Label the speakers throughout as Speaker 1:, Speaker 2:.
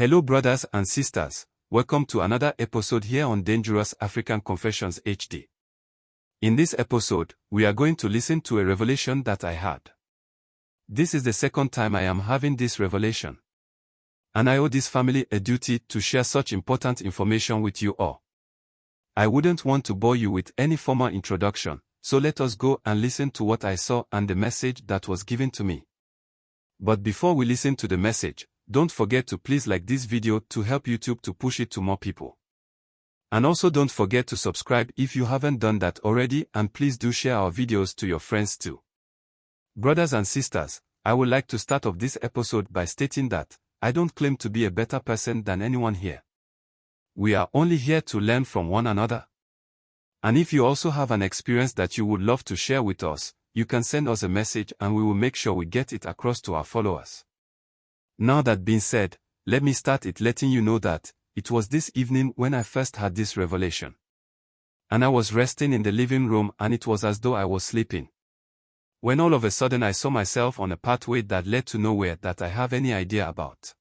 Speaker 1: Hello brothers and sisters, welcome to another episode here on Dangerous African Confessions HD. In this episode, we are going to listen to a revelation that I had. This is the second time I am having this revelation. And I owe this family a duty to share such important information with you all. I wouldn't want to bore you with any formal introduction, so let us go and listen to what I saw and the message that was given to me. But before we listen to the message, don't forget to please like this video to help YouTube to push it to more people. And also don't forget to subscribe if you haven't done that already, and please do share our videos to your friends too. Brothers and sisters, I would like to start off this episode by stating that I don't claim to be a better person than anyone here. We are only here to learn from one another. And if you also have an experience that you would love to share with us, you can send us a message and we will make sure we get it across to our followers. Now that being said, let me start it letting you know that it was this evening when I first had this revelation. And I was resting in the living room and it was as though I was sleeping. When all of a sudden I saw myself on a pathway that led to nowhere that I have any idea about.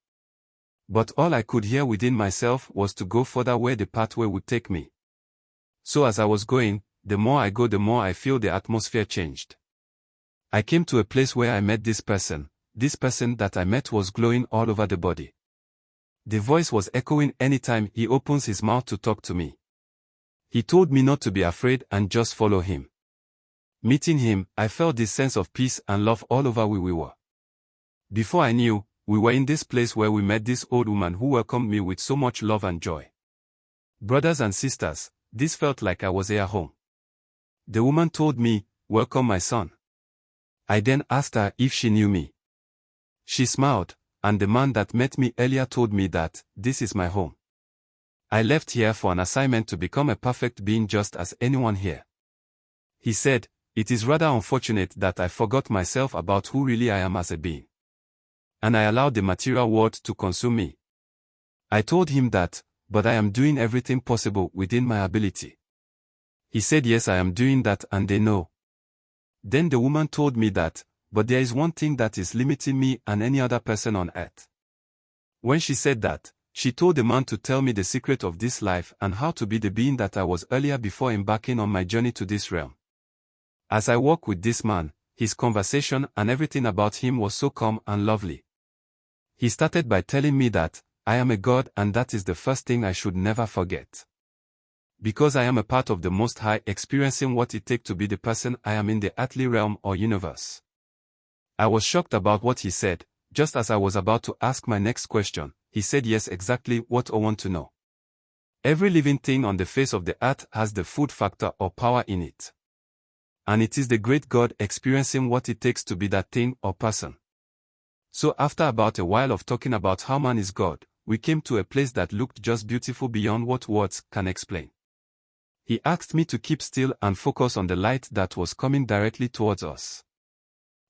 Speaker 1: But all I could hear within myself was to go further where the pathway would take me. So as I was going, the more I go the more I feel the atmosphere changed. I came to a place where I met this person. This person that I met was glowing all over the body. The voice was echoing anytime he opens his mouth to talk to me. He told me not to be afraid and just follow him. Meeting him, I felt this sense of peace and love all over where we were. Before I knew, we were in this place where we met this old woman who welcomed me with so much love and joy. Brothers and sisters, this felt like I was at home. The woman told me, "Welcome my son." I then asked her if she knew me. She smiled, and the man that met me earlier told me that this is my home. I left here for an assignment to become a perfect being just as anyone here. He said, "It is rather unfortunate that I forgot myself about who really I am as a being. And I allowed the material world to consume me." I told him that, "But I am doing everything possible within my ability." He said, "Yes, I am doing that and they know." Then the woman told me that, "But there is one thing that is limiting me and any other person on earth." When she said that, she told the man to tell me the secret of this life and how to be the being that I was earlier before embarking on my journey to this realm. As I walked with this man, his conversation and everything about him was so calm and lovely. He started by telling me that I am a god and that is the first thing I should never forget. Because I am a part of the Most High, experiencing what it takes to be the person I am in the earthly realm or universe. I was shocked about what he said. Just as I was about to ask my next question, he said yes, exactly what I want to know. Every living thing on the face of the earth has the food factor or power in it. And it is the great God experiencing what it takes to be that thing or person. So after about a while of talking about how man is God, we came to a place that looked just beautiful beyond what words can explain. He asked me to keep still and focus on the light that was coming directly towards us.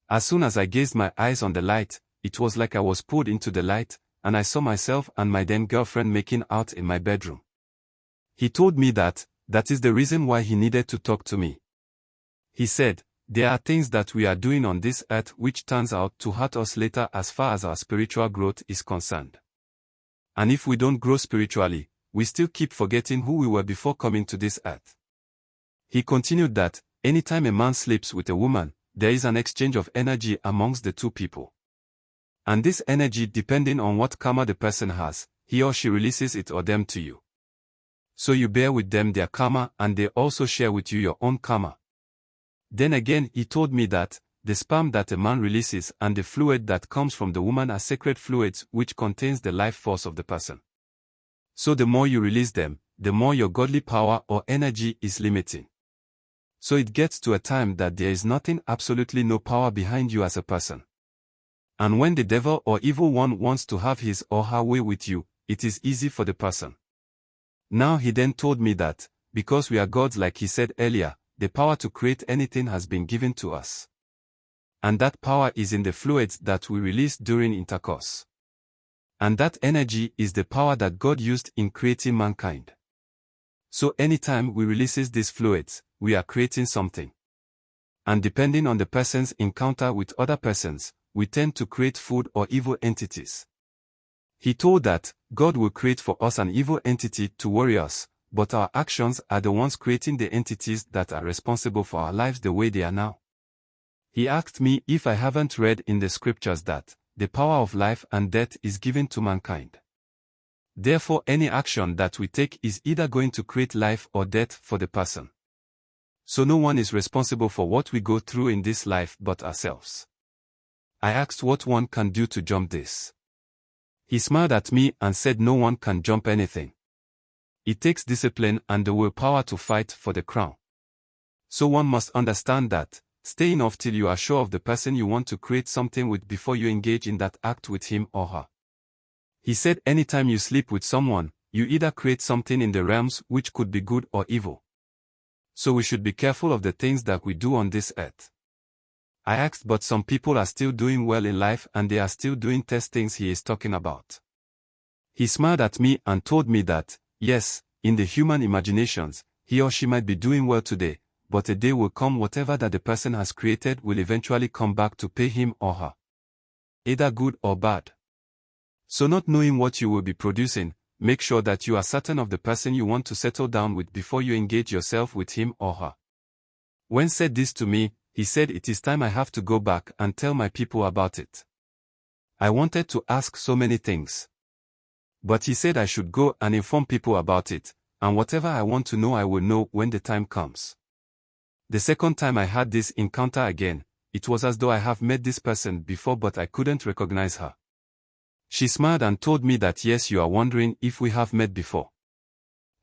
Speaker 1: As soon as I gazed my eyes on the light, it was like I was pulled into the light, and I saw myself and my then girlfriend making out in my bedroom. He told me that is the reason why he needed to talk to me. He said, "There are things that we are doing on this earth which turns out to hurt us later as far as our spiritual growth is concerned. And if we don't grow spiritually, we still keep forgetting who we were before coming to this earth." He continued that anytime a man sleeps with a woman, there is an exchange of energy amongst the two people. And this energy, depending on what karma the person has, he or she releases it or them to you. So you bear with them their karma and they also share with you your own karma. Then again he told me that the sperm that a man releases and the fluid that comes from the woman are sacred fluids which contains the life force of the person. So the more you release them, the more your godly power or energy is limiting. So it gets to a time that there is nothing, absolutely no power behind you as a person. And when the devil or evil one wants to have his or her way with you, it is easy for the person. Now he then told me that, because we are gods like he said earlier, the power to create anything has been given to us. And that power is in the fluids that we release during intercourse. And that energy is the power that God used in creating mankind. So anytime we releases these fluids, we are creating something. And depending on the person's encounter with other persons, we tend to create food or evil entities. He told that God will create for us an evil entity to worry us, but our actions are the ones creating the entities that are responsible for our lives the way they are now. He asked me if I haven't read in the scriptures that the power of life and death is given to mankind. Therefore, any action that we take is either going to create life or death for the person. So no one is responsible for what we go through in this life but ourselves. I asked what one can do to jump this. He smiled at me and said no one can jump anything. It takes discipline and the willpower to fight for the crown. So one must understand that, stay enough till you are sure of the person you want to create something with before you engage in that act with him or her. He said anytime you sleep with someone, you either create something in the realms which could be good or evil. So we should be careful of the things that we do on this earth. I asked, but some people are still doing well in life and they are still doing test things he is talking about. He smiled at me and told me that, yes, in the human imaginations, he or she might be doing well today, but a day will come whatever that the person has created will eventually come back to pay him or her. Either good or bad. So not knowing what you will be producing, make sure that you are certain of the person you want to settle down with before you engage yourself with him or her. When said this to me, he said it is time I have to go back and tell my people about it. I wanted to ask so many things. But he said I should go and inform people about it, and whatever I want to know I will know when the time comes. The second time I had this encounter again, it was as though I have met this person before but I couldn't recognize her. She smiled and told me that yes, you are wondering if we have met before.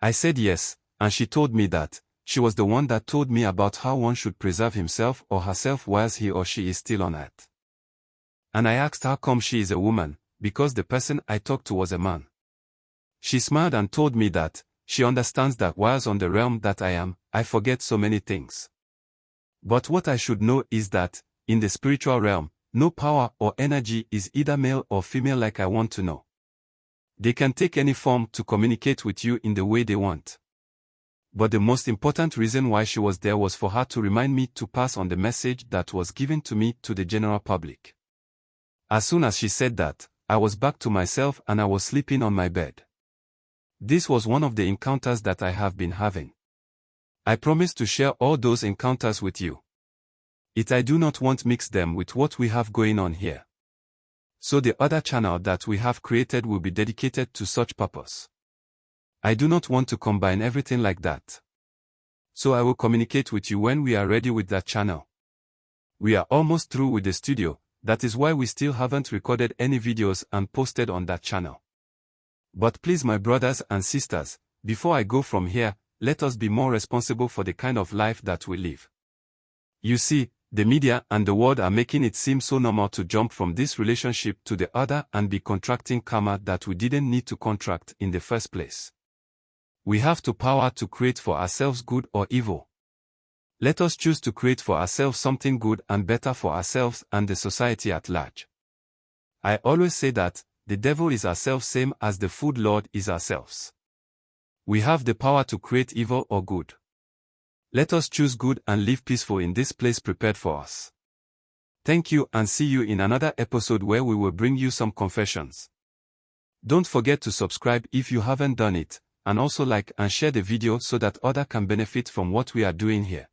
Speaker 1: I said yes, and she told me that she was the one that told me about how one should preserve himself or herself whilst he or she is still on earth. And I asked how come she is a woman, because the person I talked to was a man. She smiled and told me that she understands that whilst on the realm that I am, I forget so many things. But what I should know is that, in the spiritual realm, no power or energy is either male or female like I want to know. They can take any form to communicate with you in the way they want. But the most important reason why she was there was for her to remind me to pass on the message that was given to me to the general public. As soon as she said that, I was back to myself and I was sleeping on my bed. This was one of the encounters that I have been having. I promise to share all those encounters with you. I do not want to mix them with what we have going on here. So the other channel that we have created will be dedicated to such purpose. I do not want to combine everything like that. So I will communicate with you when we are ready with that channel. We are almost through with the studio, that is why we still haven't recorded any videos and posted on that channel. But please my brothers and sisters, before I go from here, let us be more responsible for the kind of life that we live. You see, the media and the world are making it seem so normal to jump from this relationship to the other and be contracting karma that we didn't need to contract in the first place. We have the power to create for ourselves good or evil. Let us choose to create for ourselves something good and better for ourselves and the society at large. I always say that the devil is ourselves same as the food lord is ourselves. We have the power to create evil or good. Let us choose good and live peaceful in this place prepared for us. Thank you and see you in another episode where we will bring you some confessions. Don't forget to subscribe if you haven't done it, and also like and share the video so that others can benefit from what we are doing here.